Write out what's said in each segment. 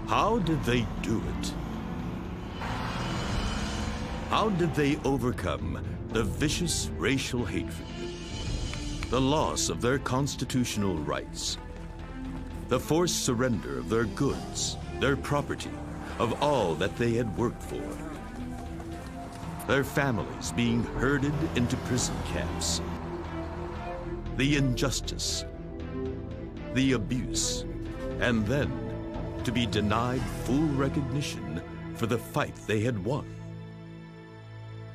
How did they do it? How did they overcome the vicious racial hatred, the loss of their constitutional rights, the forced surrender of their goods, their property, of all that they had worked for, their families being herded into prison camps, the injustice, the abuse, and then to be denied full recognition for the fight they had won?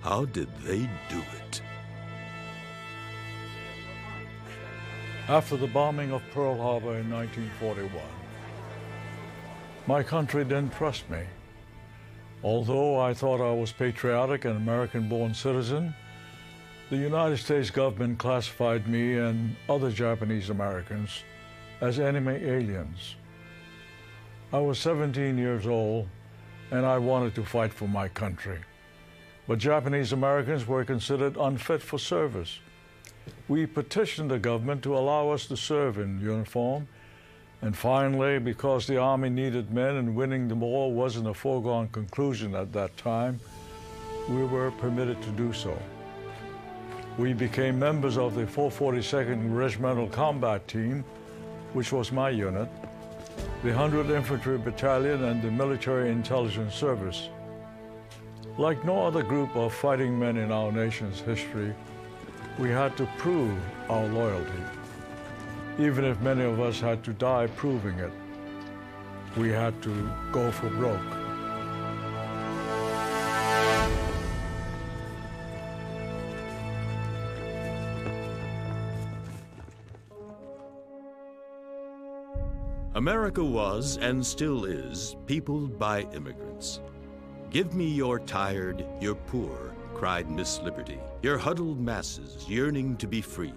How did they do it? After the bombing of Pearl Harbor in 1941, my country didn't trust me. Although I thought I was patriotic and American-born citizen, the United States government classified me and other Japanese Americans as enemy aliens. I was 17 years old and I wanted to fight for my country. But Japanese Americans were considered unfit for service. We petitioned the government to allow us to serve in uniform, and finally, because the Army needed men and winning the war wasn't a foregone conclusion at that time, we were permitted to do so. We became members of the 442nd Regimental Combat Team, which was my unit, the 100th Infantry Battalion, and the Military Intelligence Service. Like no other group of fighting men in our nation's history, we had to prove our loyalty. Even if many of us had to die proving it, we had to go for broke. America was, and still is, peopled by immigrants. Give me your tired, your poor, cried Miss Liberty, your huddled masses yearning to be free.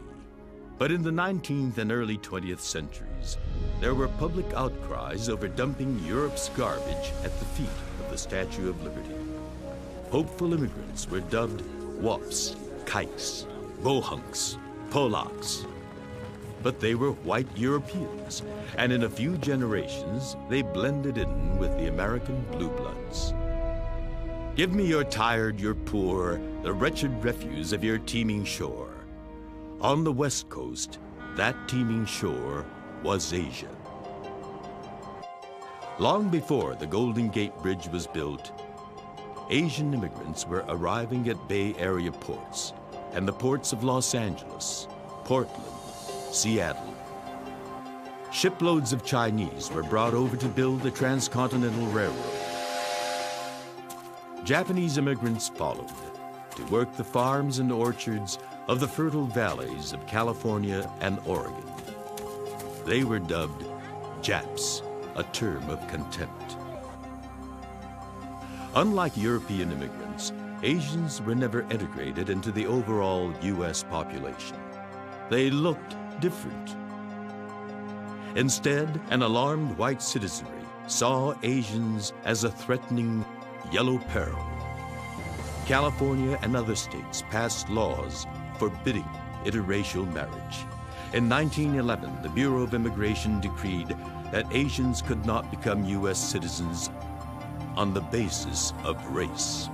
But in the 19th and early 20th centuries, there were public outcries over dumping Europe's garbage at the feet of the Statue of Liberty. Hopeful immigrants were dubbed wops, kikes, bohunks, Polacks. But they were white Europeans, and in a few generations, they blended in with the American blue bloods. Give me your tired, your poor, the wretched refuse of your teeming shore. On the West Coast, that teeming shore was Asia. Long before the Golden Gate Bridge was built, Asian immigrants were arriving at Bay Area ports and the ports of Los Angeles, Portland, Seattle. Shiploads of Chinese were brought over to build the Transcontinental Railroad. Japanese immigrants followed to work the farms and orchards of the fertile valleys of California and Oregon. They were dubbed Japs, a term of contempt. Unlike European immigrants, Asians were never integrated into the overall U.S. population. They looked different. Instead, an alarmed white citizenry saw Asians as a threatening yellow peril. California and other states passed laws forbidding interracial marriage. In 1911, the Bureau of Immigration decreed that Asians could not become U.S. citizens on the basis of race.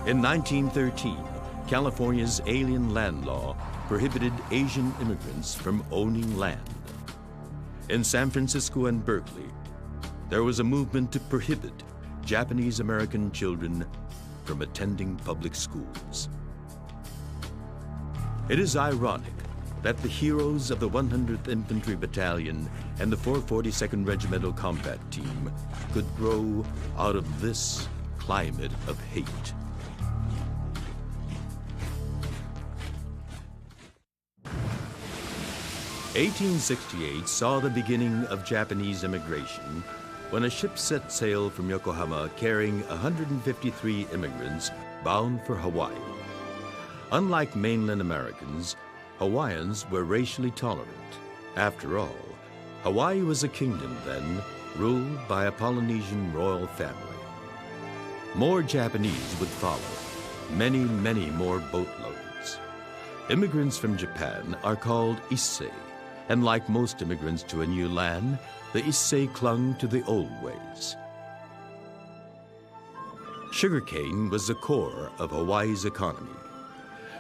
In 1913, California's Alien Land Law prohibited Asian immigrants from owning land. In San Francisco and Berkeley, there was a movement to prohibit Japanese American children from attending public schools. It is ironic that the heroes of the 100th Infantry Battalion and the 442nd Regimental Combat Team could grow out of this climate of hate. (1868) saw the beginning of Japanese immigration when a ship set sail from Yokohama carrying 153 immigrants bound for Hawaii. Unlike mainland Americans, Hawaiians were racially tolerant. After all, Hawaii was a kingdom then, ruled by a Polynesian royal family. More Japanese would follow, many, many more boatloads. Immigrants from Japan are called Issei, and like most immigrants to a new land, the Issei clung to the old ways. Sugarcane was the core of Hawaii's economy.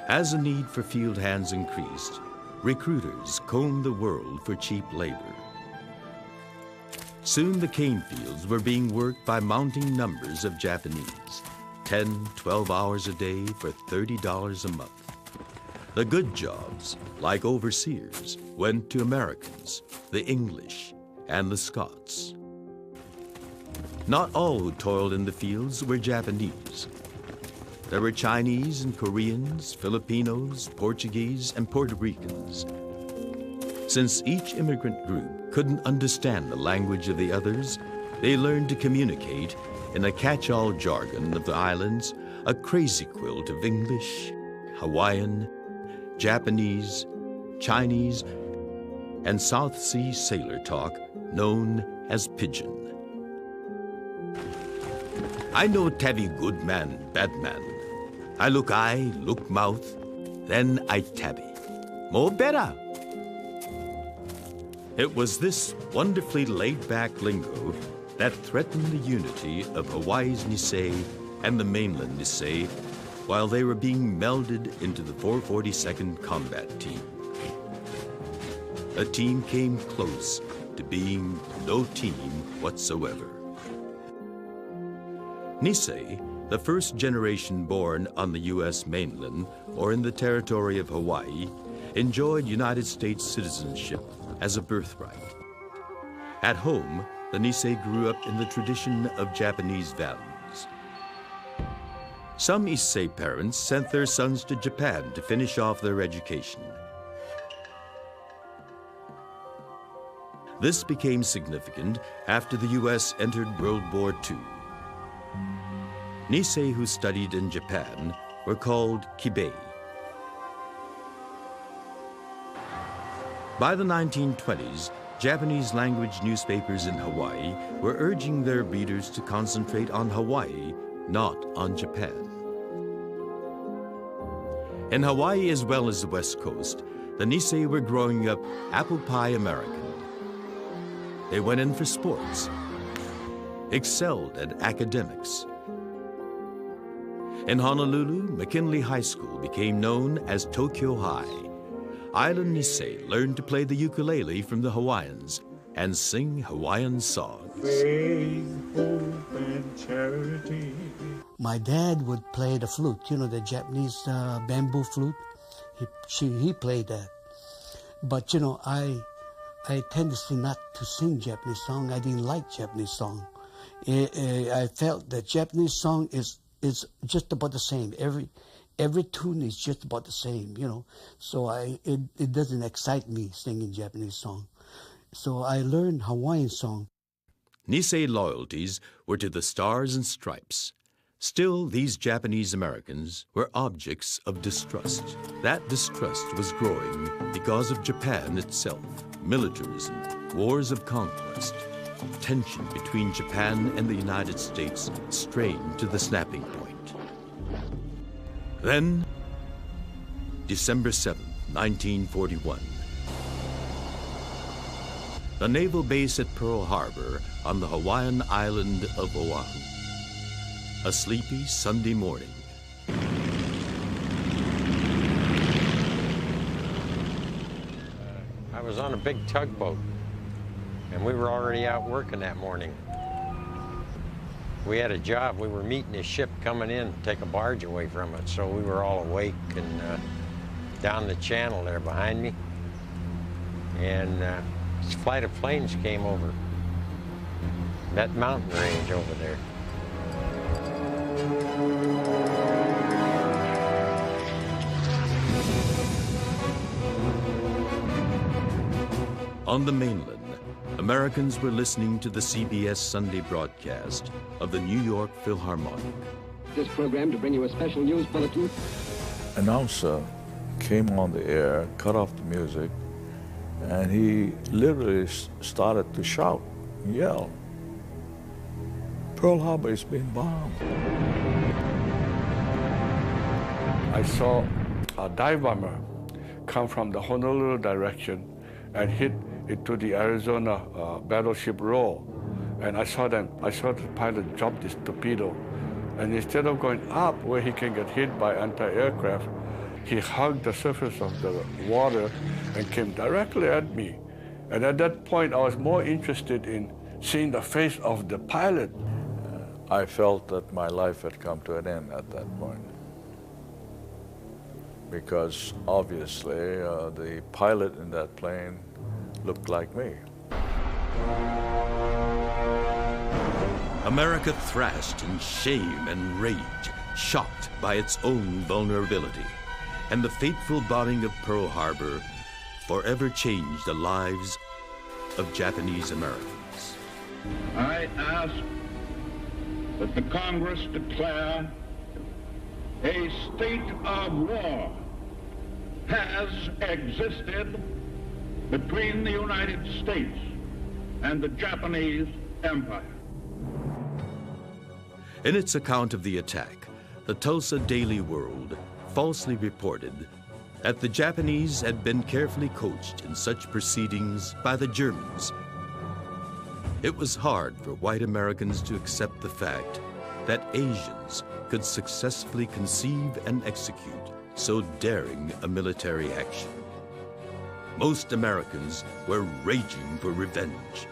As the need for field hands increased, recruiters combed the world for cheap labor. Soon the cane fields were being worked by mounting numbers of Japanese, 10, 12 hours a day for $30 a month. The good jobs, like overseers, went to Americans, the English, and the Scots. Not all who toiled in the fields were Japanese. There were Chinese and Koreans, Filipinos, Portuguese, and Puerto Ricans. Since each immigrant group couldn't understand the language of the others, they learned to communicate in a catch-all jargon of the islands, a crazy quilt of English, Hawaiian, Japanese, Chinese, and South Sea sailor talk known as Pidgin. I know tabby good man, bad man. I look eye, look mouth, then I tabby. More better. It was this wonderfully laid-back lingo that threatened the unity of Hawaii's Nisei and the mainland Nisei while they were being melded into the 442nd Combat Team. A team came close to being no team whatsoever. Nisei, the first generation born on the U.S. mainland or in the territory of Hawaii, enjoyed United States citizenship as a birthright. At home, the Nisei grew up in the tradition of Japanese values. Some Issei parents sent their sons to Japan to finish off their education. This became significant after the U.S. entered World War II. Nisei who studied in Japan were called Kibei. By the 1920s, Japanese language newspapers in Hawaii were urging their readers to concentrate on Hawaii, not on Japan. In Hawaii as well as the West Coast, the Nisei were growing up apple pie American. They went in for sports, excelled at academics. In Honolulu, McKinley High School became known as Tokyo High. Island Nisei learned to play the ukulele from the Hawaiians and sing Hawaiian songs. Faith, hope, and charity. My dad would play the flute, you know, the Japanese bamboo flute. He played that. But, you know, I tendency not to sing Japanese song. I didn't like Japanese song. I felt that Japanese song is just about the same. Every tune is just about the same, you know. So it doesn't excite me singing Japanese song. So I learned Hawaiian song. Nisei loyalties were to the Stars and Stripes. Still, these Japanese Americans were objects of distrust. That distrust was growing because of Japan itself, militarism, wars of conquest. Tension between Japan and the United States strained to the snapping point. Then, December 7, 1941. The naval base at Pearl Harbor on the Hawaiian island of Oahu. A sleepy Sunday morning. I was on a big tugboat, and we were already out working that morning. We had a job. We were meeting a ship coming in to take a barge away from it, so we were all awake and down the channel there behind me. And this flight of planes came over that mountain range over there. On the mainland, Americans were listening to the CBS Sunday broadcast of the New York Philharmonic. This program to bring you a special news bulletin. Announcer came on the air, cut off the music, and he literally started to shout and yell, "Pearl Harbor is being bombed." I saw a dive bomber come from the Honolulu direction and hit into the Arizona battleship roll. And I saw the pilot drop this torpedo. And instead of going up where he can get hit by anti-aircraft, he hugged the surface of the water and came directly at me. And at that point, I was more interested in seeing the face of the pilot. I felt that my life had come to an end at that point, because obviously the pilot in that plane looked like me. America thrashed in shame and rage, shocked by its own vulnerability. And the fateful bombing of Pearl Harbor forever changed the lives of Japanese Americans. I ask that the Congress declare a state of war has existed between the United States and the Japanese Empire. In its account of the attack, the Tulsa Daily World falsely reported that the Japanese had been carefully coached in such proceedings by the Germans. It was hard for white Americans to accept the fact that Asians could successfully conceive and execute so daring a military action. Most Americans were raging for revenge.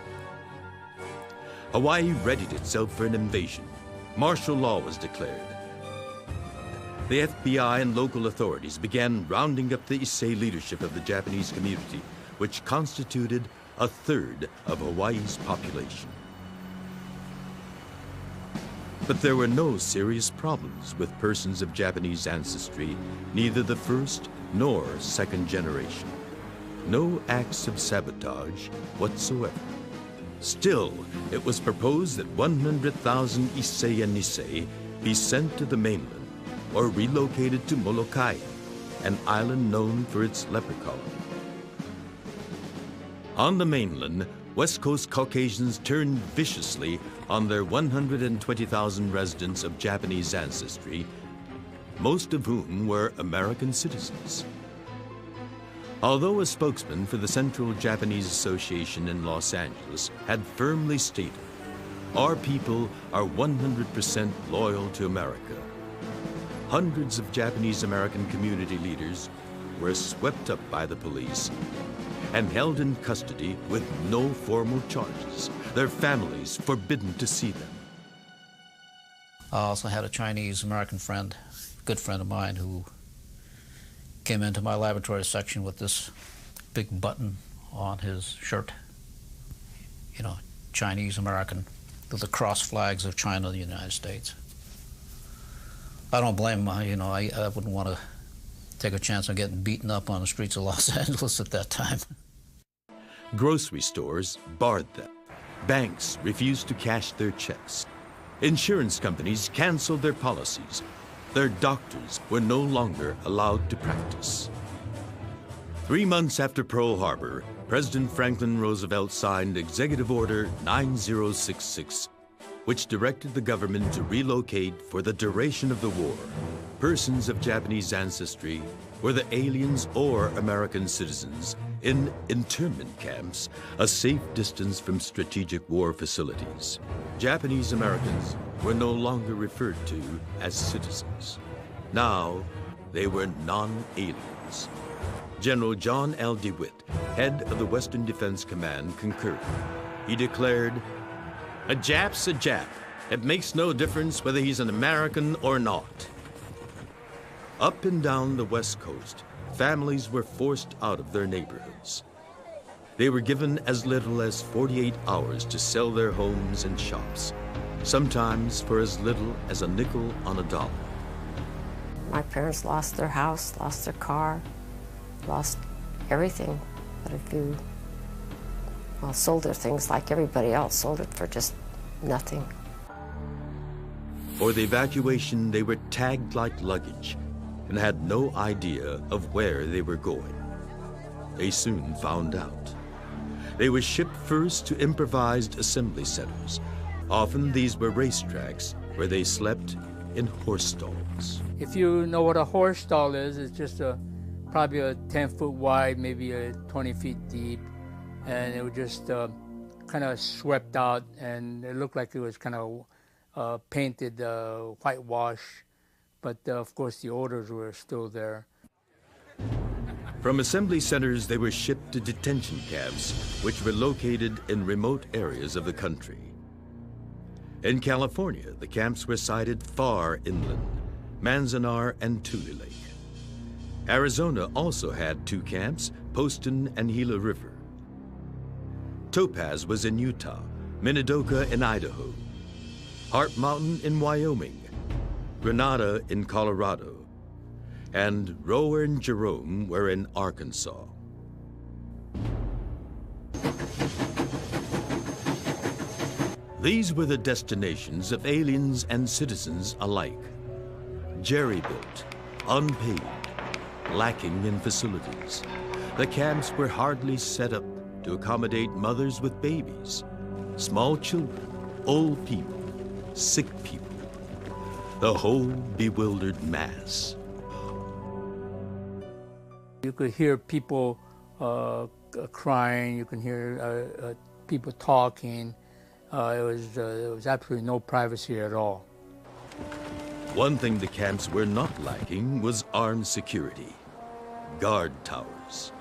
Hawaii readied itself for an invasion. Martial law was declared. The FBI and local authorities began rounding up the Issei leadership of the Japanese community, which constituted a third of Hawaii's population. But there were no serious problems with persons of Japanese ancestry, neither the first nor second generation. No acts of sabotage whatsoever. Still, it was proposed that 100,000 Issei and Nisei be sent to the mainland or relocated to Molokai, an island known for its leper colony. On the mainland, West Coast Caucasians turned viciously on their 120,000 residents of Japanese ancestry, most of whom were American citizens. Although a spokesman for the Central Japanese Association in Los Angeles had firmly stated, "Our people are 100% loyal to America," hundreds of Japanese American community leaders were swept up by the police and held in custody with no formal charges, their families forbidden to see them. I also had a Chinese American friend, good friend of mine, who came into my laboratory section with this big button on his shirt, you know, Chinese American, with the cross flags of China and the United States. I don't blame him, you know, I wouldn't want to take a chance on getting beaten up on the streets of Los Angeles at that time. Grocery stores barred them. Banks refused to cash their checks. Insurance companies canceled their policies. Their doctors were no longer allowed to practice. 3 months after Pearl Harbor, President Franklin Roosevelt signed Executive Order 9066, which directed the government to relocate for the duration of the war persons of Japanese ancestry, whether aliens or American citizens, in internment camps, a safe distance from strategic war facilities. Japanese Americans were no longer referred to as citizens. Now, they were non-aliens. General John L. DeWitt, head of the Western Defense Command, concurred. He declared, "A Jap's a Jap. It makes no difference whether he's an American or not." Up and down the West Coast, families were forced out of their neighborhoods. They were given as little as 48 hours to sell their homes and shops, sometimes for as little as a nickel on a dollar. My parents lost their house, lost their car, lost everything. But if you, well, sold their things like everybody else, sold it for just nothing. For the evacuation, they were tagged like luggage and had no idea of where they were going. They soon found out. They were shipped first to improvised assembly centers. Often these were racetracks where they slept in horse stalls. If you know what a horse stall is, it's just a probably a 10-foot wide, maybe 20 feet deep, and it was just kind of swept out, and it looked like it was kind of painted whitewash, but of course the odors were still there. From assembly centers, they were shipped to detention camps, which were located in remote areas of the country. In California, the camps were sited far inland, Manzanar and Tule Lake. Arizona also had 2 camps, Poston and Gila River. Topaz was in Utah, Minidoka in Idaho, Heart Mountain in Wyoming, Granada in Colorado, and Rower and Jerome were in Arkansas. These were the destinations of aliens and citizens alike. Jerry-built, unpaved, lacking in facilities. The camps were hardly set up to accommodate mothers with babies, small children, old people, sick people, the whole bewildered mass. You could hear people crying, you can hear people talking. There was absolutely no privacy at all. One thing the camps were not lacking was armed security. Guard towers,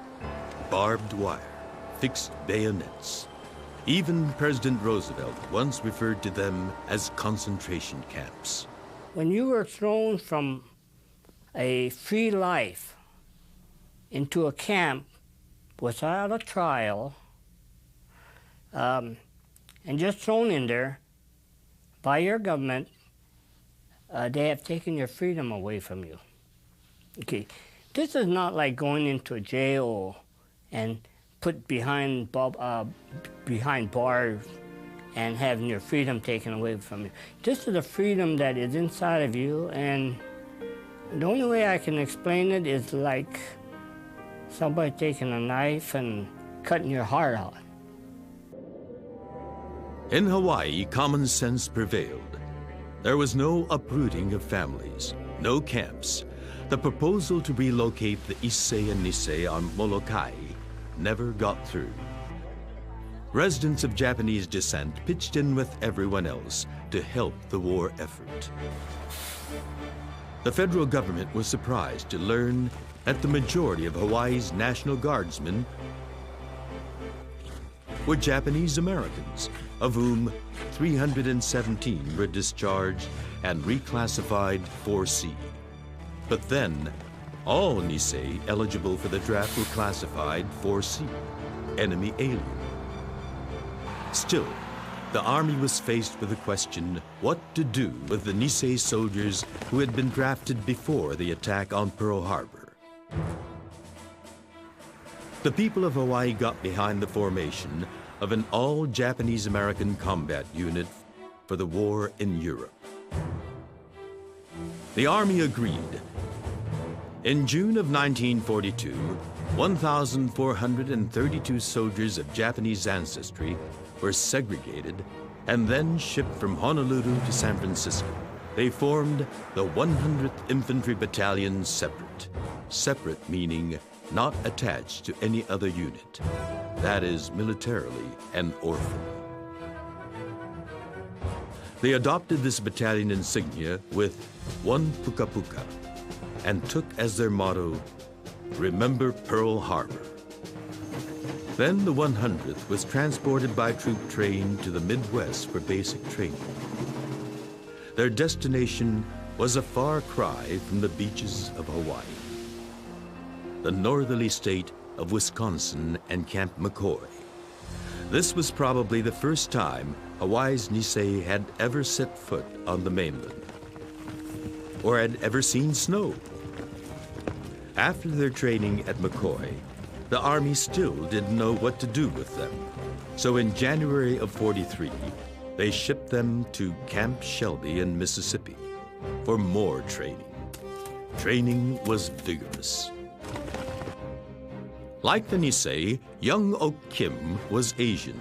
barbed wire, fixed bayonets. Even President Roosevelt once referred to them as concentration camps. When you were thrown from a free life into a camp without a trial, and just thrown in there by your government, they have taken your freedom away from you. Okay, this is not like going into a jail and put behind bars and having your freedom taken away from you. This is a freedom that is inside of you, and the only way I can explain it is like somebody taking a knife and cutting your heart out. In Hawaii, common sense prevailed. There was no uprooting of families, no camps. The proposal to relocate the Issei and Nisei on Molokai never got through. Residents of Japanese descent pitched in with everyone else to help the war effort. The federal government was surprised to learn that the majority of Hawaii's National Guardsmen were Japanese Americans, of whom 317 were discharged and reclassified 4C. But then, all Nisei eligible for the draft were classified 4C, enemy alien. Still, the Army was faced with the question what to do with the Nisei soldiers who had been drafted before the attack on Pearl Harbor. The people of Hawaii got behind the formation of an all-Japanese American combat unit for the war in Europe. The Army agreed. In June of 1942, 1,432 soldiers of Japanese ancestry were segregated and then shipped from Honolulu to San Francisco. They formed the 100th Infantry Battalion Separate. Separate meaning not attached to any other unit. That is militarily an orphan. They adopted this battalion insignia with one puka puka and took as their motto, "Remember Pearl Harbor." Then the 100th was transported by troop train to the Midwest for basic training. Their destination was a far cry from the beaches of Hawaii, the northerly state of Wisconsin and Camp McCoy. This was probably the first time Hawaii's Nisei had ever set foot on the mainland, or had ever seen snow. After their training at McCoy, the Army still didn't know what to do with them. So in January of '43, they shipped them to Camp Shelby in Mississippi for more training. Training was vigorous. Like the Nisei, young Ok Kim was Asian.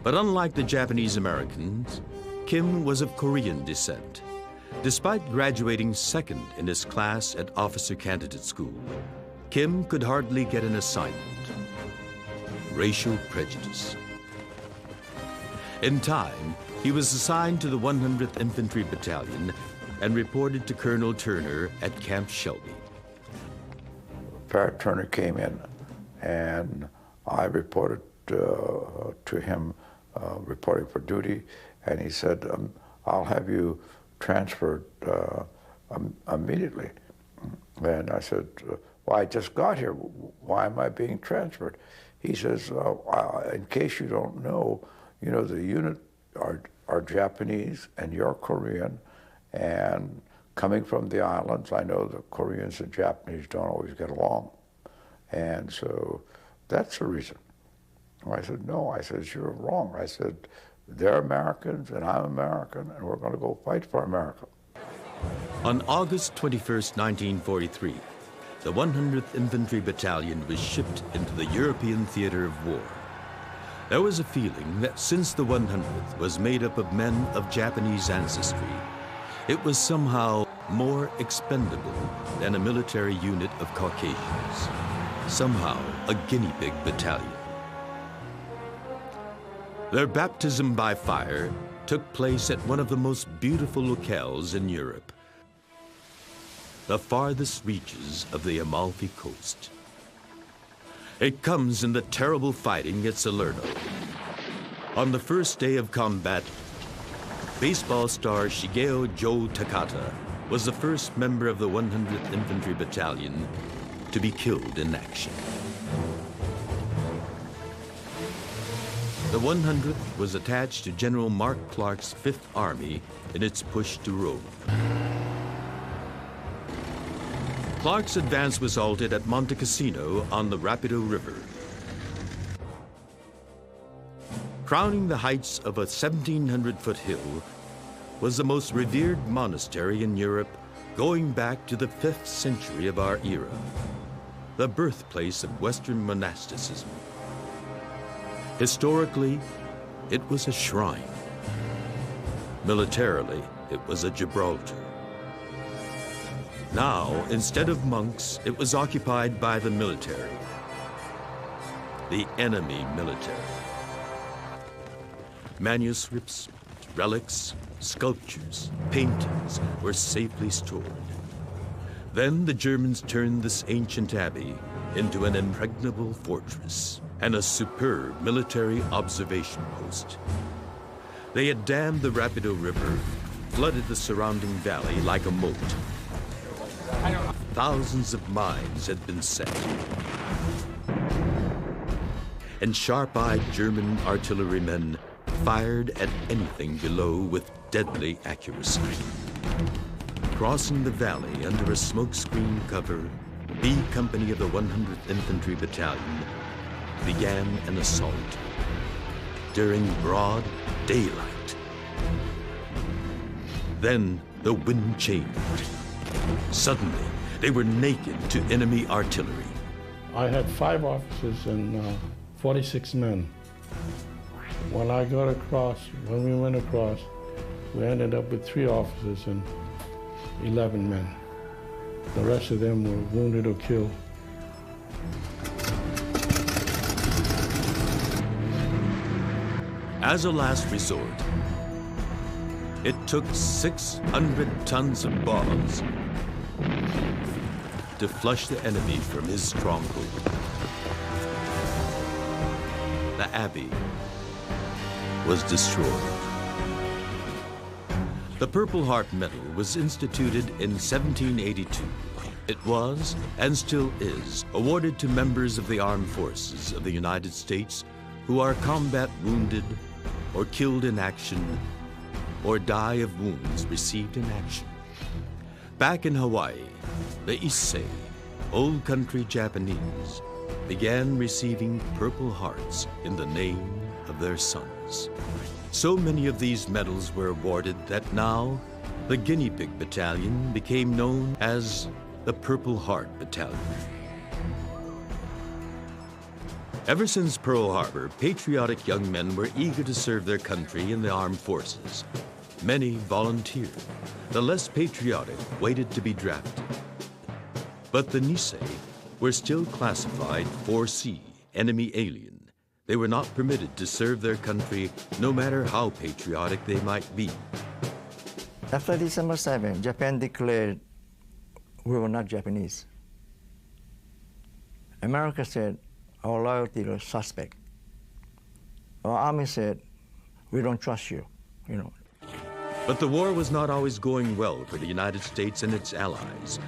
But unlike the Japanese Americans, Kim was of Korean descent. Despite graduating second in his class at Officer Candidate School, Kim could hardly get an assignment. Racial prejudice. In time, he was assigned to the 100th Infantry Battalion and reported to Colonel Turner at Camp Shelby. Pat Turner came in, and I reported to him, reporting for duty, and he said, I'll have you transferred immediately. And I said, well, I just got here. Why am I being transferred? He says, in case you don't know, you know, the unit are Japanese and you're Korean, and coming from the islands, I know the Koreans and Japanese don't always get along. And so that's the reason. I said, no. I said, you're wrong. I said, they're Americans and I'm American, and we're going to go fight for America. On August 21st, 1943, the 100th Infantry Battalion was shipped into the European theater of war. There was a feeling that since the 100th was made up of men of Japanese ancestry, it was somehow more expendable than a military unit of Caucasians, somehow a guinea pig battalion. Their baptism by fire took place at one of the most beautiful locales in Europe, the farthest reaches of the Amalfi Coast. It comes in the terrible fighting at Salerno. On the first day of combat, baseball star Shigeo Joe Takata was the first member of the 100th Infantry Battalion to be killed in action. The 100th was attached to General Mark Clark's 5th Army in its push to Rome. Clark's advance was halted at Monte Cassino on the Rapido River. Crowning the heights of a 1,700-foot hill was the most revered monastery in Europe going back to the 5th century of our era, the birthplace of Western monasticism. Historically, it was a shrine. Militarily, it was a Gibraltar. Now, instead of monks, it was occupied by the military, the enemy military. Manuscripts, relics, sculptures, paintings were safely stored. Then the Germans turned this ancient abbey into an impregnable fortress and a superb military observation post. They had dammed the Rapido River, flooded the surrounding valley like a moat. Thousands of mines had been set, and sharp-eyed German artillerymen fired at anything below with deadly accuracy. Crossing the valley under a smokescreen cover, B Company of the 100th Infantry Battalion began an assault during broad daylight. Then the wind changed. Suddenly, they were naked to enemy artillery. I had 5 officers and 46 men. When I got across, when we went across, we ended up with 3 officers and 11 men. The rest of them were wounded or killed. As a last resort, it took 600 tons of bombs to flush the enemy from his stronghold. The abbey was destroyed. The Purple Heart Medal was instituted in 1782. It was, and still is, awarded to members of the armed forces of the United States who are combat wounded or killed in action or die of wounds received in action. Back in Hawaii, the Issei, Old Country Japanese, began receiving Purple Hearts in the name of their sons. So many of these medals were awarded that now the Guinea Pig Battalion became known as the Purple Heart Battalion. Ever since Pearl Harbor, patriotic young men were eager to serve their country in the armed forces. Many volunteered. The less patriotic waited to be drafted. But the Nisei were still classified 4C, enemy alien. They were not permitted to serve their country, no matter how patriotic they might be. After December 7, Japan declared we were not Japanese. America said our loyalty was suspect. Our army said, we don't trust you, you know. But the war was not always going well for the United States and its allies.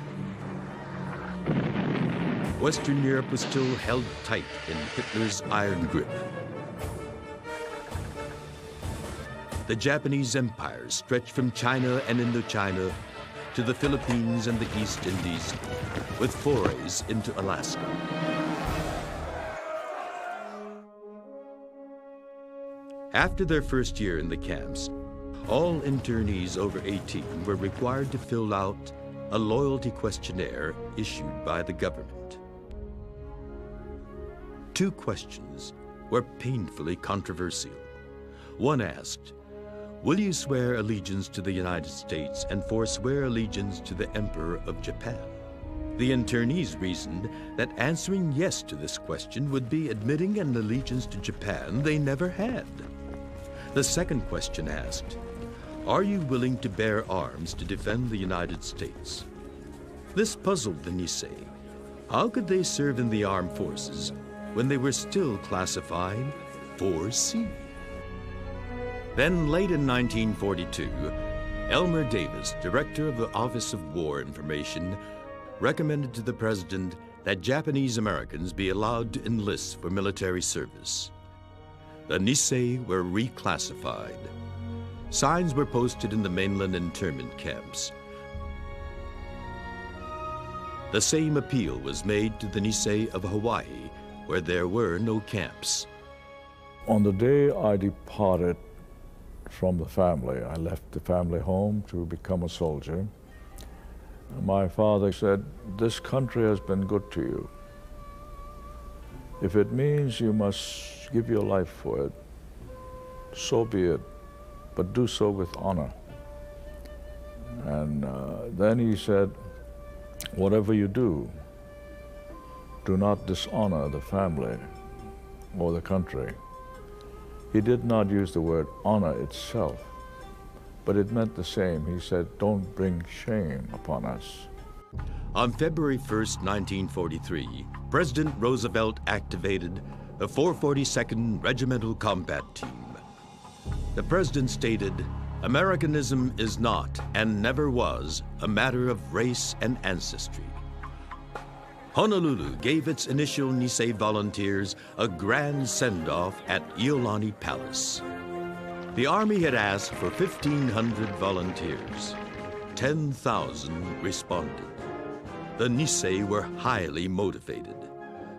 Western Europe was still held tight in Hitler's iron grip. The Japanese Empire stretched from China and Indochina to the Philippines and the East Indies, with forays into Alaska. After their first year in the camps, all internees over 18 were required to fill out a loyalty questionnaire issued by the government. 2 questions were painfully controversial. One asked, will you swear allegiance to the United States and forswear allegiance to the Emperor of Japan? The internees reasoned that answering yes to this question would be admitting an allegiance to Japan they never had. The second question asked, are you willing to bear arms to defend the United States? This puzzled the Nisei. How could they serve in the armed forces when they were still classified 4C? Then, late in 1942, Elmer Davis, director of the Office of War Information, recommended to the president that Japanese Americans be allowed to enlist for military service. The Nisei were reclassified. Signs were posted in the mainland internment camps. The same appeal was made to the Nisei of Hawaii, where there were no camps. On the day I departed from the family, I left the family home to become a soldier. My father said, this country has been good to you. If it means you must give your life for it, so be it, but do so with honor. And then he said, whatever you do not dishonor the family or the country. He did not use the word honor itself, but it meant the same. He said, don't bring shame upon us. On February 1st, 1943, President Roosevelt activated the 442nd Regimental Combat Team. The president stated, Americanism is not and never was a matter of race and ancestry. Honolulu gave its initial Nisei volunteers a grand send-off at Iolani Palace. The Army had asked for 1,500 volunteers. 10,000 responded. The Nisei were highly motivated.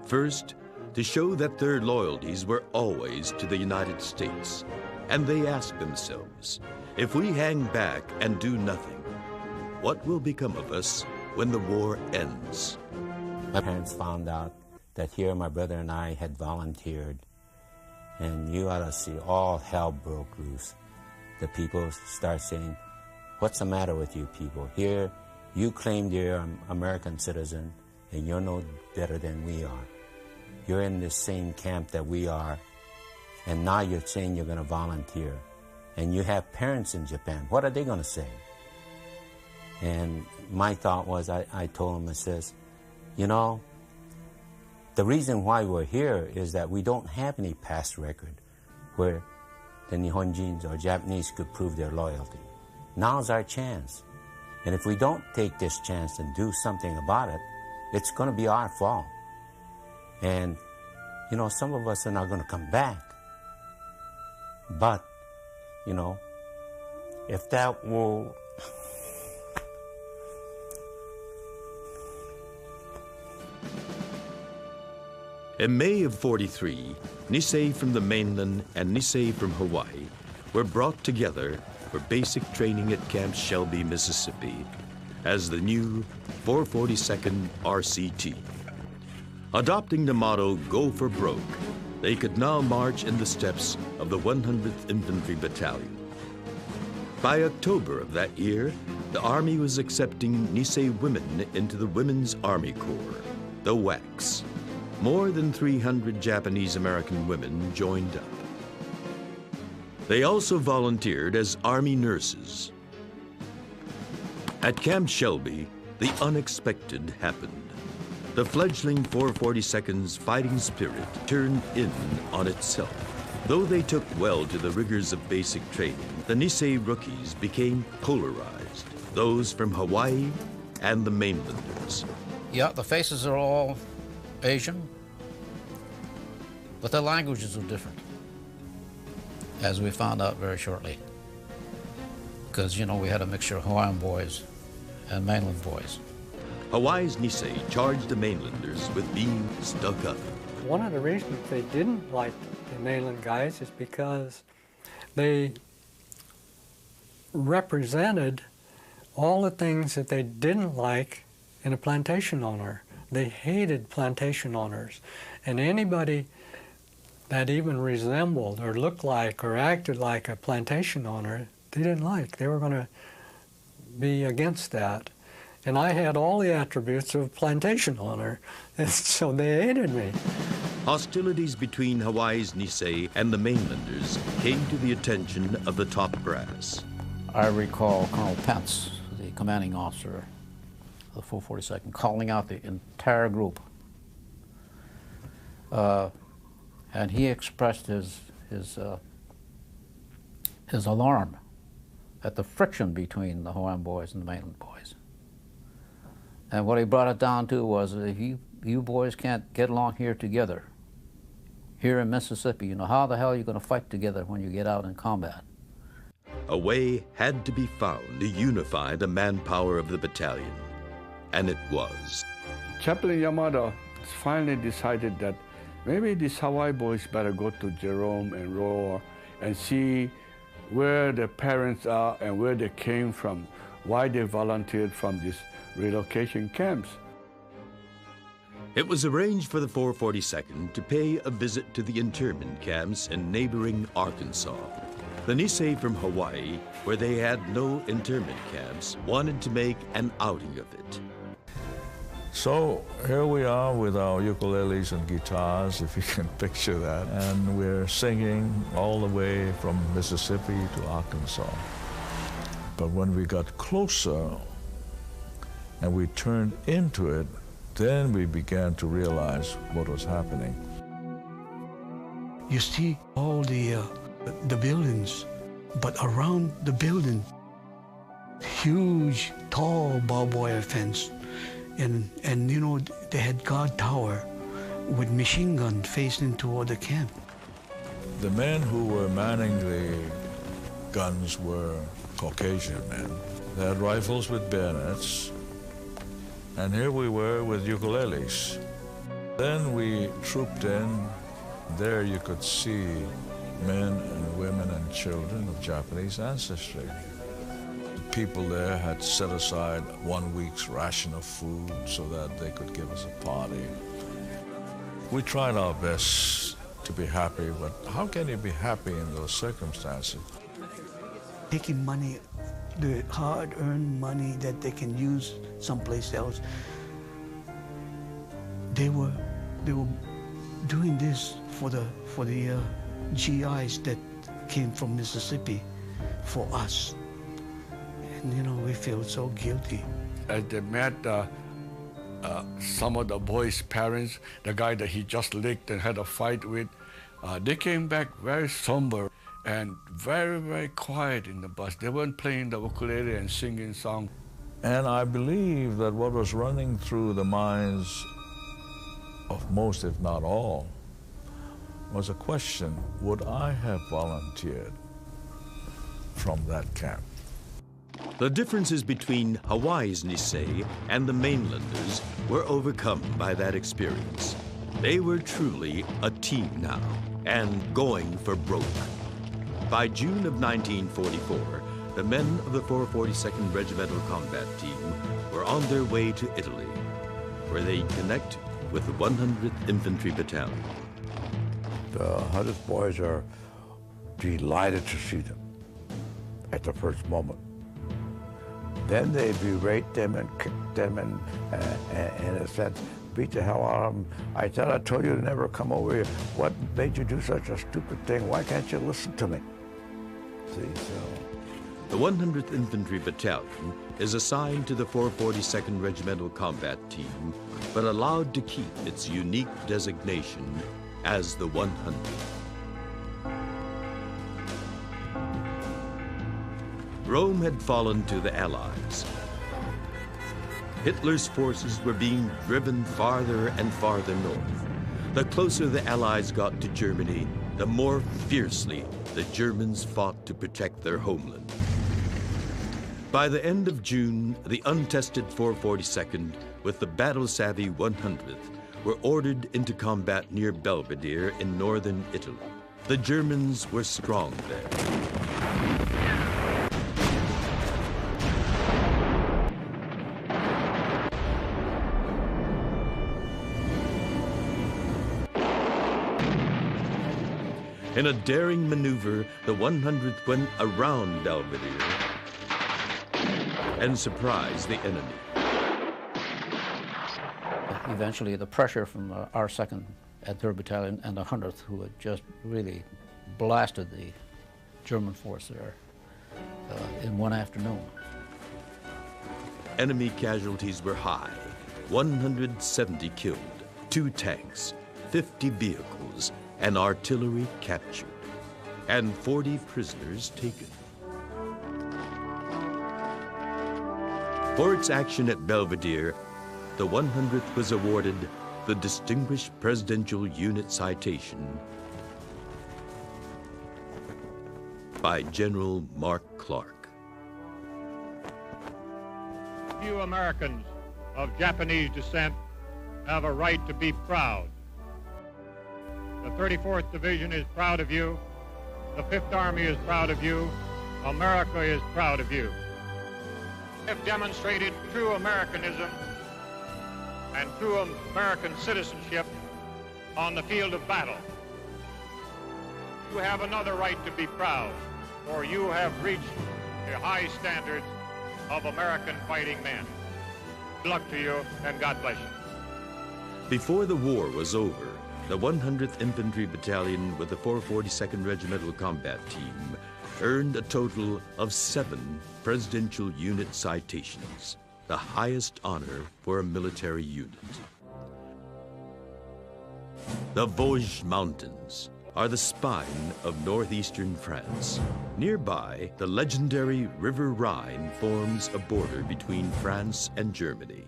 First, to show that their loyalties were always to the United States. And they asked themselves, if we hang back and do nothing, what will become of us when the war ends? My parents found out that here my brother and I had volunteered, and you ought to see all hell broke loose. The people start saying, what's the matter with you people? Here, you claimed you're an American citizen, and you're no better than we are. You're in the same camp that we are, and now you're saying you're going to volunteer. And you have parents in Japan. What are they going to say? And my thought was, I told them, I says, you know, the reason why we're here is that we don't have any past record where the Nihonjins or Japanese could prove their loyalty. Now's our chance. And if we don't take this chance and do something about it, it's going to be our fault. And, you know, some of us are not going to come back. But, you know, if that will... In May of '43, Nisei from the mainland and Nisei from Hawaii were brought together for basic training at Camp Shelby, Mississippi, as the new 442nd RCT. Adopting the motto, Go for Broke, they could now march in the steps of the 100th Infantry Battalion. By October of that year, the Army was accepting Nisei women into the Women's Army Corps. the WACs. More than 300 Japanese-American women joined up. They also volunteered as Army nurses. At Camp Shelby, the unexpected happened. The fledgling 442nd's fighting spirit turned in on itself. Though they took well to the rigors of basic training, the Nisei rookies became polarized, those from Hawaii and the mainlanders. Yeah, the faces are all Asian, but their languages are different, as we found out very shortly. Because, you know, we had a mixture of Hawaiian boys and mainland boys. Hawaii's Nisei charged the mainlanders with being stuck up. One of the reasons they didn't like the mainland guys is because they represented all the things that they didn't like in a plantation owner. They hated plantation owners. And anybody that even resembled or looked like or acted like a plantation owner, they didn't like. They were going to be against that. And I had all the attributes of a plantation owner, and so they hated me. Hostilities between Hawaii's Nisei and the mainlanders came to the attention of the top brass. I recall Colonel Pence, the commanding officer of the 442nd, calling out the entire group. And he expressed his alarm at the friction between the Hawaiian boys and the mainland boys. And what he brought it down to was, if you boys can't get along here together, here in Mississippi, you know, how the hell are you going to fight together when you get out in combat? A way had to be found to unify the manpower of the battalion, and it was. Chaplain Yamada finally decided that maybe these Hawaii boys better go to Jerome and Roar and see where their parents are and where they came from, why they volunteered from these relocation camps. It was arranged for the 442nd to pay a visit to the internment camps in neighboring Arkansas. The Nisei from Hawaii, where they had no internment camps, wanted to make an outing of it. So here we are with our ukuleles and guitars, if you can picture that, and we're singing all the way from Mississippi to Arkansas. But when we got closer and we turned into it, then we began to realize what was happening. You see all the buildings, but around the building, huge, tall barbed wire fence. And you know, they had guard tower with machine gun facing toward the camp. The men who were manning the guns were Caucasian men. They had rifles with bayonets, and here we were with ukuleles. Then we trooped in. There you could see men and women and children of Japanese ancestry. People there had set aside 1 week's ration of food so that they could give us a party. We tried our best to be happy, but how can you be happy in those circumstances? Taking money, the hard-earned money that they can use someplace else, they were doing this for the GIs that came from Mississippi for us. And, you know, we feel so guilty. As they met some of the boys' parents, the guy that he just licked and had a fight with, they came back very somber and very, very quiet in the bus. They weren't playing the ukulele and singing songs. And I believe that what was running through the minds of most, if not all, was a question: would I have volunteered from that camp? The differences between Hawaii's Nisei and the mainlanders were overcome by that experience. They were truly a team now, and going for broke. By June of 1944, the men of the 442nd Regimental Combat Team were on their way to Italy, where they'd connect with the 100th Infantry Battalion. The 100th boys are delighted to see them at the first moment. Then they berate them and kick them and in a sense, beat the hell out of them. I thought I told you to never come over here. What made you do such a stupid thing? Why can't you listen to me? See, so. The 100th Infantry Battalion is assigned to the 442nd Regimental Combat Team, but allowed to keep its unique designation as the 100th. Rome had fallen to the Allies. Hitler's forces were being driven farther and farther north. The closer the Allies got to Germany, the more fiercely the Germans fought to protect their homeland. By the end of June, the untested 442nd with the battle-savvy 100th were ordered into combat near Belvedere in northern Italy. The Germans were strong there. In a daring maneuver, the 100th went around Belvedere and surprised the enemy. Eventually, the pressure from our 2nd and 3rd Battalion and the 100th, who had just really blasted the German force there in one afternoon. Enemy casualties were high, 170 killed, 2 tanks, 50 vehicles, and artillery captured, and 40 prisoners taken. For its action at Belvedere, the 100th was awarded the Distinguished Presidential Unit Citation by General Mark Clark. Few Americans of Japanese descent have a right to be proud. The 34th Division is proud of you. The 5th Army is proud of you. America is proud of you. You have demonstrated true Americanism and true American citizenship on the field of battle. You have another right to be proud, for you have reached the high standards of American fighting men. Good luck to you, and God bless you. Before the war was over, the 100th Infantry Battalion with the 442nd Regimental Combat Team earned a total of 7 Presidential Unit Citations, the highest honor for a military unit. The Vosges Mountains are the spine of northeastern France. Nearby, the legendary River Rhine forms a border between France and Germany.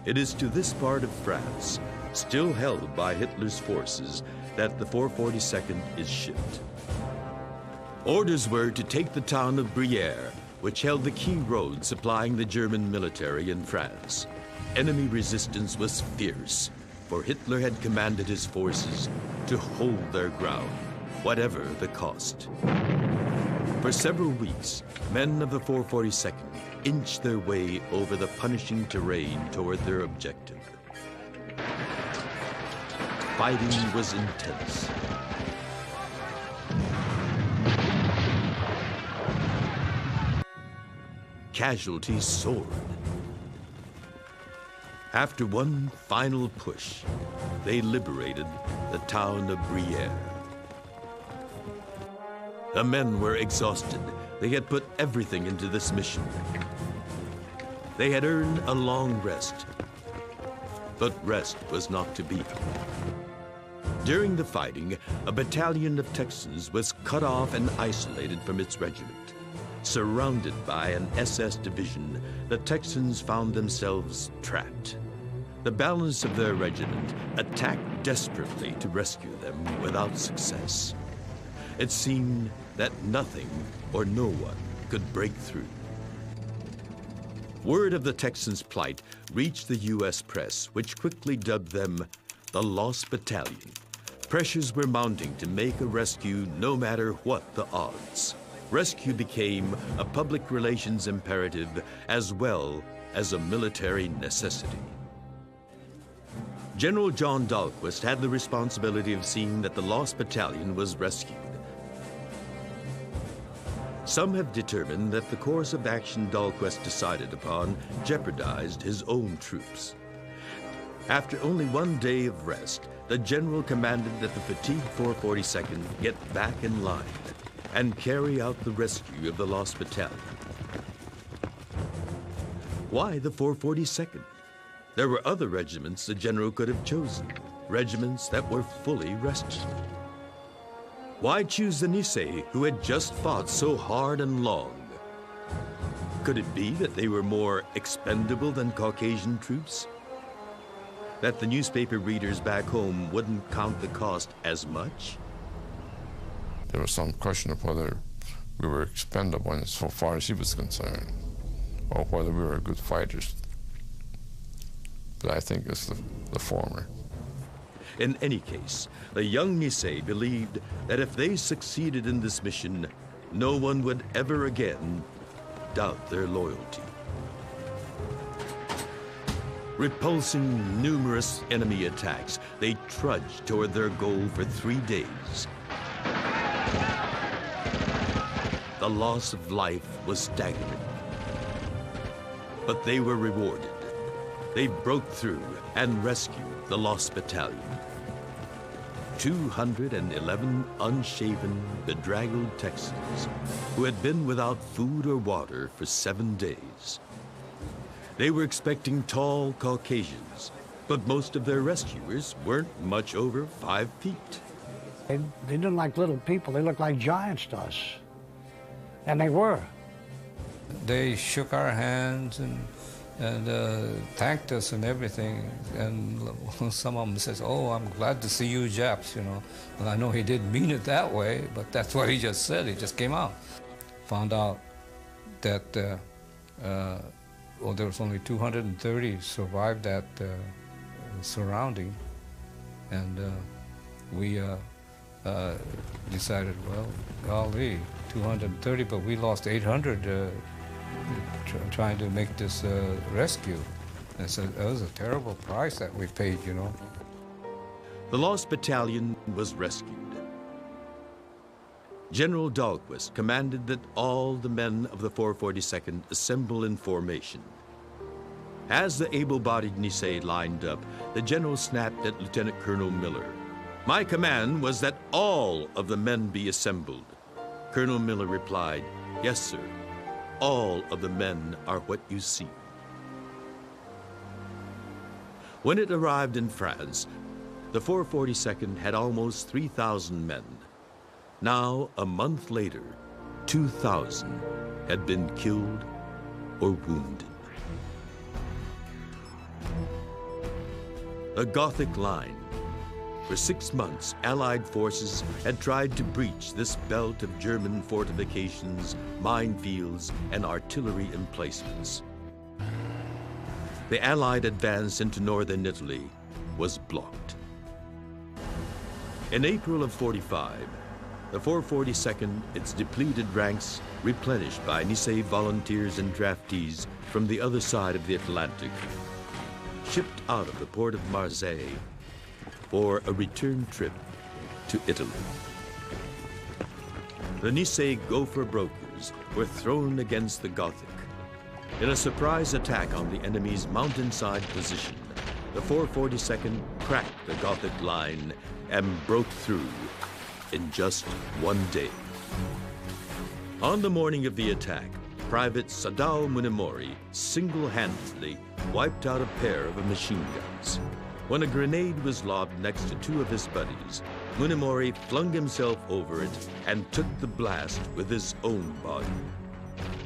It is to this part of France, still held by Hitler's forces, that the 442nd is shipped. Orders were to take the town of Brière, which held the key road supplying the German military in France. Enemy resistance was fierce, for Hitler had commanded his forces to hold their ground, whatever the cost. For several weeks, men of the 442nd inched their way over the punishing terrain toward their objective. Fighting was intense. Casualties soared. After one final push, they liberated the town of Brière. The men were exhausted. They had put everything into this mission. They had earned a long rest, but rest was not to be. During the fighting, a battalion of Texans was cut off and isolated from its regiment. Surrounded by an SS division, the Texans found themselves trapped. The balance of their regiment attacked desperately to rescue them without success. It seemed that nothing or no one could break through. Word of the Texans' plight reached the U.S. press, which quickly dubbed them the Lost Battalion. Pressures were mounting to make a rescue no matter what the odds. Rescue became a public relations imperative as well as a military necessity. General John Dahlquist had the responsibility of seeing that the Lost Battalion was rescued. Some have determined that the course of action Dahlquist decided upon jeopardized his own troops. After only 1 day of rest, the general commanded that the fatigued 442nd get back in line and carry out the rescue of the lost battalion. Why the 442nd? There were other regiments the general could have chosen, regiments that were fully rested. Why choose the Nisei, who had just fought so hard and long? Could it be that they were more expendable than Caucasian troops? That the newspaper readers back home wouldn't count the cost as much? There was some question of whether we were expendable as far as he was concerned, or whether we were good fighters. But I think it's the former. In any case, the young Nisei believed that if they succeeded in this mission, no one would ever again doubt their loyalty. Repulsing numerous enemy attacks, they trudged toward their goal for 3 days. The loss of life was staggering, but they were rewarded. They broke through and rescued the lost battalion. 211 unshaven, bedraggled Texans who had been without food or water for 7 days. They were expecting tall Caucasians, but most of their rescuers weren't much over 5 feet. They didn't like little people. They looked like giants to us. And they were. They shook our hands and thanked us and everything. And some of them says, "Oh, I'm glad to see you Japs," you know. And I know he didn't mean it that way, but that's what he just said. It just came out. Found out that there was only 230 survived that surrounding, and we decided, well, golly, 230, but we lost 800 trying to make this rescue. And so it was a terrible price that we paid, you know. The lost battalion was rescued. General Dahlquist commanded that all the men of the 442nd assemble in formation. As the able-bodied Nisei lined up, the general snapped at Lieutenant Colonel Miller. "My command was that all of the men be assembled." Colonel Miller replied, "Yes, sir. All of the men are what you see." When it arrived in France, the 442nd had almost 3,000 men. Now, a month later, 2,000 had been killed or wounded. The Gothic Line. For 6 months, Allied forces had tried to breach this belt of German fortifications, minefields, and artillery emplacements. The Allied advance into northern Italy was blocked. In April of '45, the 442nd, its depleted ranks replenished by Nisei volunteers and draftees from the other side of the Atlantic, shipped out of the port of Marseille for a return trip to Italy. The Nisei Gopher brokers were thrown against the Gothic. In a surprise attack on the enemy's mountainside position, the 442nd cracked the Gothic line and broke through in just 1 day. On the morning of the attack, Private Sadao Munemori single-handedly wiped out a pair of machine guns. When a grenade was lobbed next to 2 of his buddies, Munemori flung himself over it and took the blast with his own body.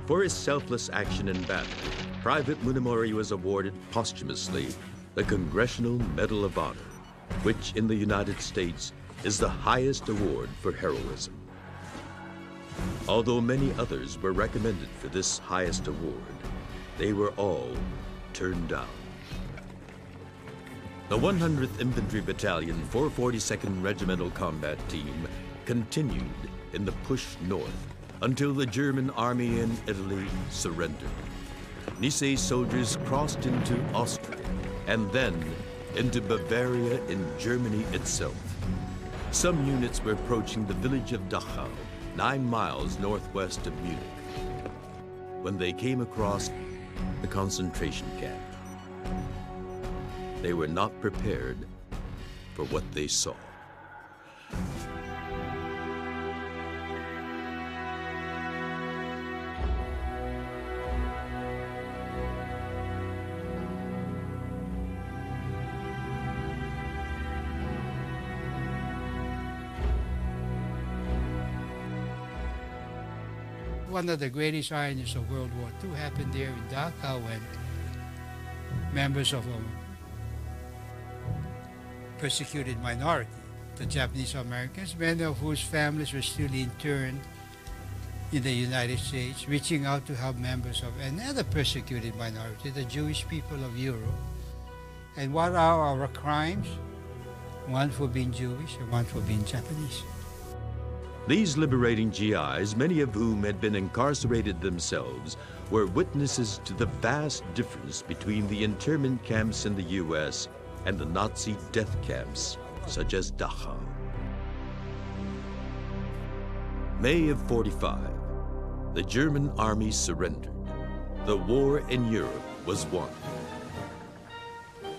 For his selfless action in battle, Private Munemori was awarded posthumously the Congressional Medal of Honor, which in the United States is the highest award for heroism. Although many others were recommended for this highest award, they were all turned down. The 100th Infantry Battalion 442nd Regimental Combat Team continued in the push north until the German army in Italy surrendered. Nisei soldiers crossed into Austria and then into Bavaria in Germany itself. Some units were approaching the village of Dachau, 9 miles northwest of Munich, when they came across the concentration camp. they were not prepared for what they saw. One of the greatest ironies of World War II happened there in Dachau when members of a persecuted minority, the Japanese Americans, many of whose families were still interned in the United States, reaching out to help members of another persecuted minority, the Jewish people of Europe. And what are our crimes? One for being Jewish and one for being Japanese. These liberating GIs, many of whom had been incarcerated themselves, were witnesses to the vast difference between the internment camps in the U.S. and the Nazi death camps, such as Dachau. May of '45, the German army surrendered. The war in Europe was won.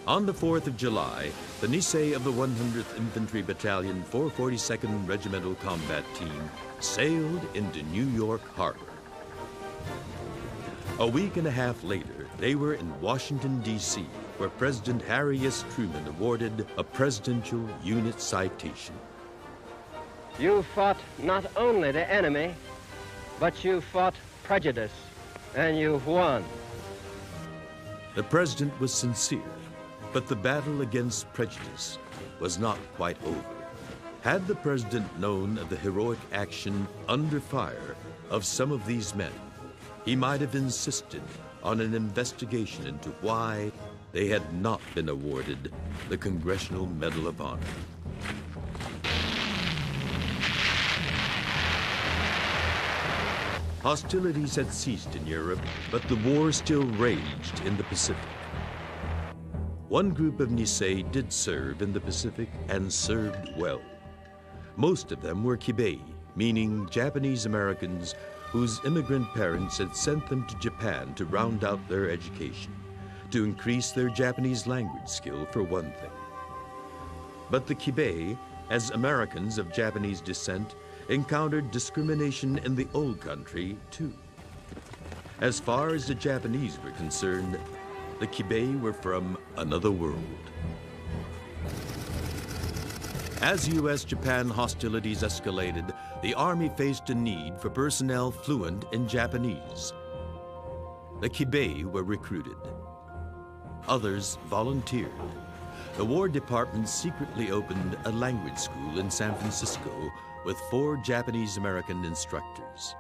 On the 4th of July, the Nisei of the 100th Infantry Battalion 442nd Regimental Combat Team sailed into New York Harbor. A week and a half later, they were in Washington, D.C., where President Harry S. Truman awarded a Presidential Unit Citation. You fought not only the enemy, but you fought prejudice, and you've won. The president was sincere, but the battle against prejudice was not quite over. Had the president known of the heroic action under fire of some of these men, he might have insisted on an investigation into why they had not been awarded the Congressional Medal of Honor. Hostilities had ceased in Europe, but the war still raged in the Pacific. One group of Nisei did serve in the Pacific and served well. Most of them were Kibei, meaning Japanese Americans whose immigrant parents had sent them to Japan to round out their education, to increase their Japanese language skill for one thing. But the Kibei, as Americans of Japanese descent, encountered discrimination in the old country too. As far as the Japanese were concerned, the Kibei were from another world. As U.S.-Japan hostilities escalated, the Army faced a need for personnel fluent in Japanese. The Kibei were recruited. Others volunteered. The War Department secretly opened a language school in San Francisco with 4 Japanese-American instructors.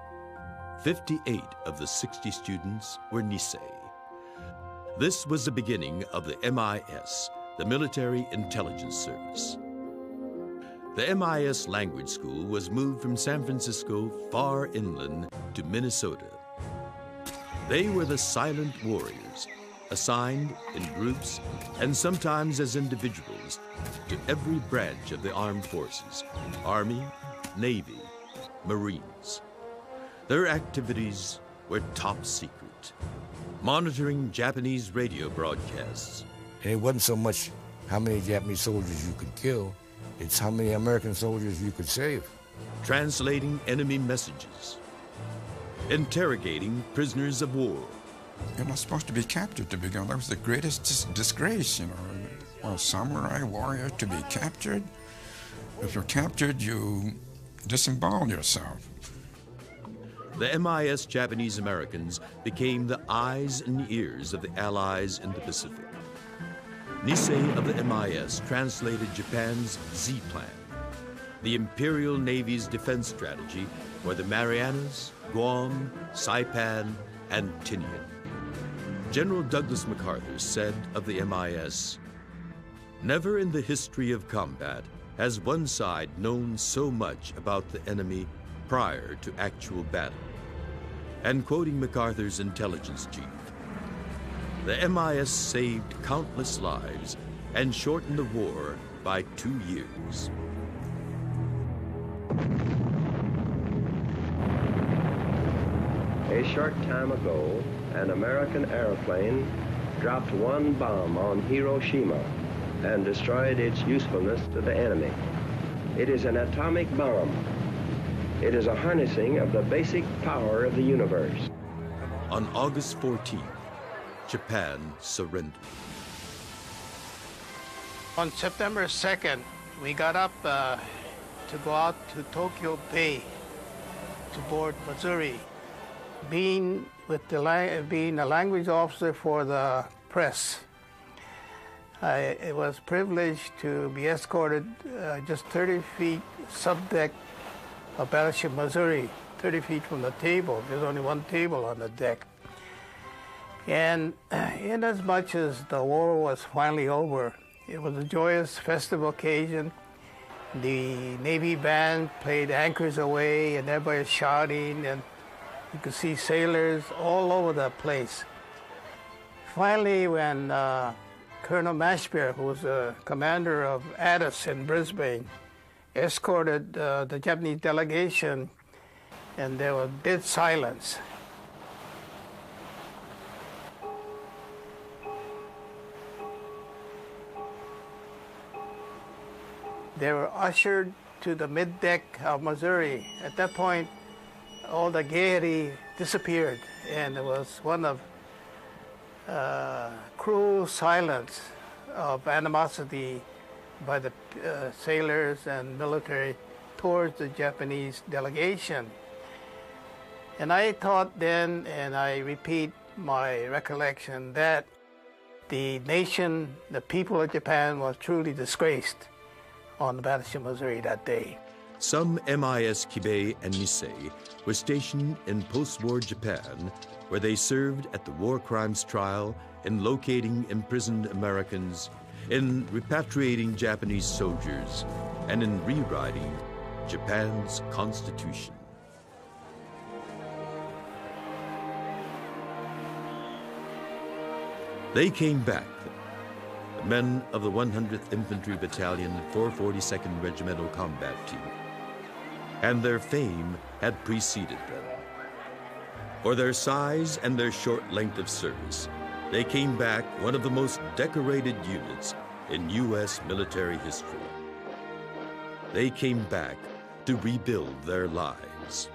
58 of the 60 students were Nisei. This was the beginning of the MIS, the Military Intelligence Service. The MIS language school was moved from San Francisco far inland to Minnesota. They were the silent warriors, assigned in groups and sometimes as individuals to every branch of the armed forces, Army, Navy, Marines. Their activities were top secret, monitoring Japanese radio broadcasts. And it wasn't so much how many Japanese soldiers you could kill, it's how many American soldiers you could save. Translating enemy messages, interrogating prisoners of war. You're not supposed to be captured to begin. That was the greatest disgrace, you know. A samurai warrior to be captured. If you're captured, you disembowel yourself. The MIS Japanese Americans became the eyes and ears of the Allies in the Pacific. Nisei of the MIS translated Japan's Z-Plan, the Imperial Navy's defense strategy for the Marianas, Guam, Saipan, and Tinian. General Douglas MacArthur said of the MIS, "Never in the history of combat has one side known so much about the enemy prior to actual battle." And quoting MacArthur's intelligence chief, "The MIS saved countless lives and shortened the war by 2 years." A short time ago, an American airplane dropped one bomb on Hiroshima and destroyed its usefulness to the enemy. It is an atomic bomb. It is a harnessing of the basic power of the universe. On August 14th, Japan surrendered. On September 2nd, we got up to go out to Tokyo Bay to board Missouri. Being a language officer for the press, I was privileged to be escorted just 30 feet subdeck of Battleship Missouri, 30 feet from the table. There's only one table on the deck. And in as much as the war was finally over, it was a joyous, festive occasion. The Navy band played Anchors Away, and everybody was shouting, and you could see sailors all over the place. Finally, when Colonel Mashbeer, who was the commander of Addis in Brisbane, escorted the Japanese delegation, and there was dead silence. They were ushered to the middeck of Missouri. At that point, all the gaiety disappeared, and it was one of cruel silence of animosity by the sailors and military towards the Japanese delegation. And I thought then, and I repeat my recollection, that the nation, the people of Japan, was truly disgraced on the Battleship Missouri that day. Some MIS Kibei and Nisei were stationed in post-war Japan, where they served at the war crimes trial, in locating imprisoned Americans, in repatriating Japanese soldiers, and in rewriting Japan's constitution. They came back, the men of the 100th Infantry Battalion, 442nd Regimental Combat Team, and their fame had preceded them. For their size and their short length of service, they came back one of the most decorated units in U.S. military history. They came back to rebuild their lives.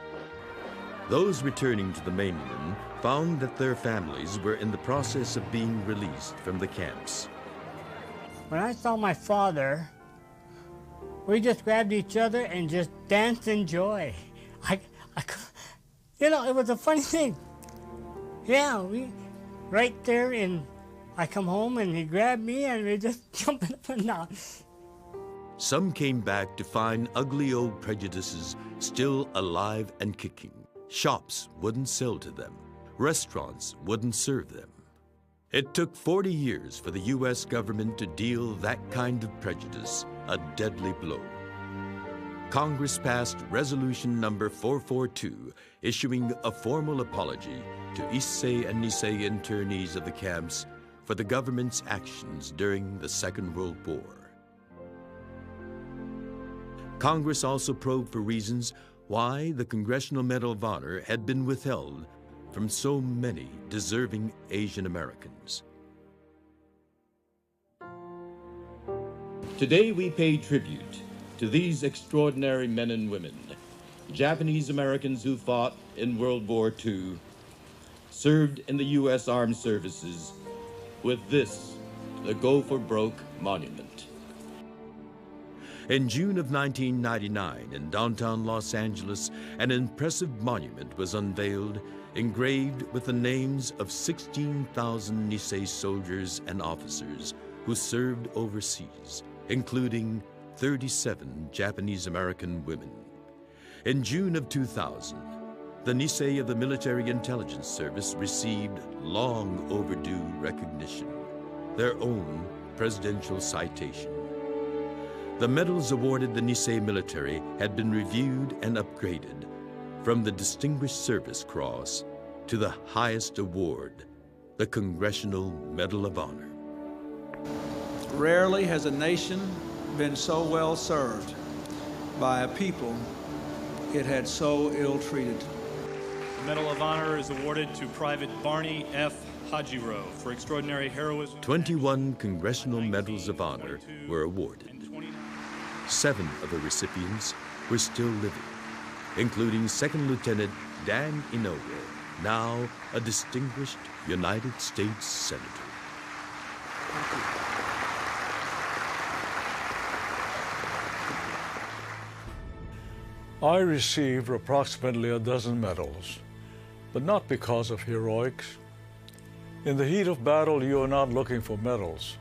Those returning to the mainland found that their families were in the process of being released from the camps. When I saw my father, we just grabbed each other and just danced in joy. You know, it was a funny thing. Yeah, we right there, and I come home and he grabbed me and we just jumping up and down. Some came back to find ugly old prejudices still alive and kicking. Shops wouldn't sell to them. Restaurants wouldn't serve them. It took 40 years for the U.S. government to deal that kind of prejudice a deadly blow. Congress passed Resolution Number 442, issuing a formal apology to Issei and Nisei internees of the camps for the government's actions during the Second World War. Congress also probed for reasons why the Congressional Medal of Honor had been withheld from so many deserving Asian Americans. Today we pay tribute to these extraordinary men and women, Japanese Americans who fought in World War II, served in the U.S. Armed Services, with this, the Go for Broke Monument. In June of 1999, in downtown Los Angeles, an impressive monument was unveiled, engraved with the names of 16,000 Nisei soldiers and officers who served overseas, including 37 Japanese American women. In June of 2000, the Nisei of the Military Intelligence Service received long overdue recognition, their own presidential citation. The medals awarded the Nisei military had been reviewed and upgraded, from the Distinguished Service Cross to the highest award, the Congressional Medal of Honor. Rarely has a nation been so well served by a people it had so ill-treated. The Medal of Honor is awarded to Private Barney F. Hajiro for extraordinary heroism. 21 Congressional Medals of Honor were awarded. 7 of the recipients were still living, including Second Lieutenant Dan Inoue, now a distinguished United States Senator. I received approximately a dozen medals, but not because of heroics. In the heat of battle, you are not looking for medals.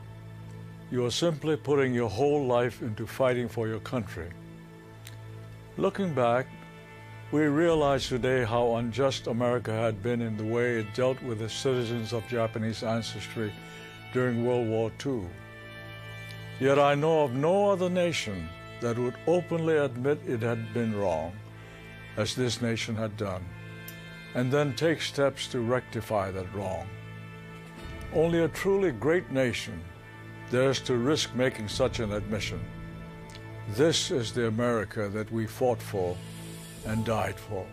You are simply putting your whole life into fighting for your country. Looking back, we realize today how unjust America had been in the way it dealt with the citizens of Japanese ancestry during World War II. Yet I know of no other nation that would openly admit it had been wrong, as this nation had done, and then take steps to rectify that wrong. Only a truly great nation dares to risk making such an admission. This is the America that we fought for and died for.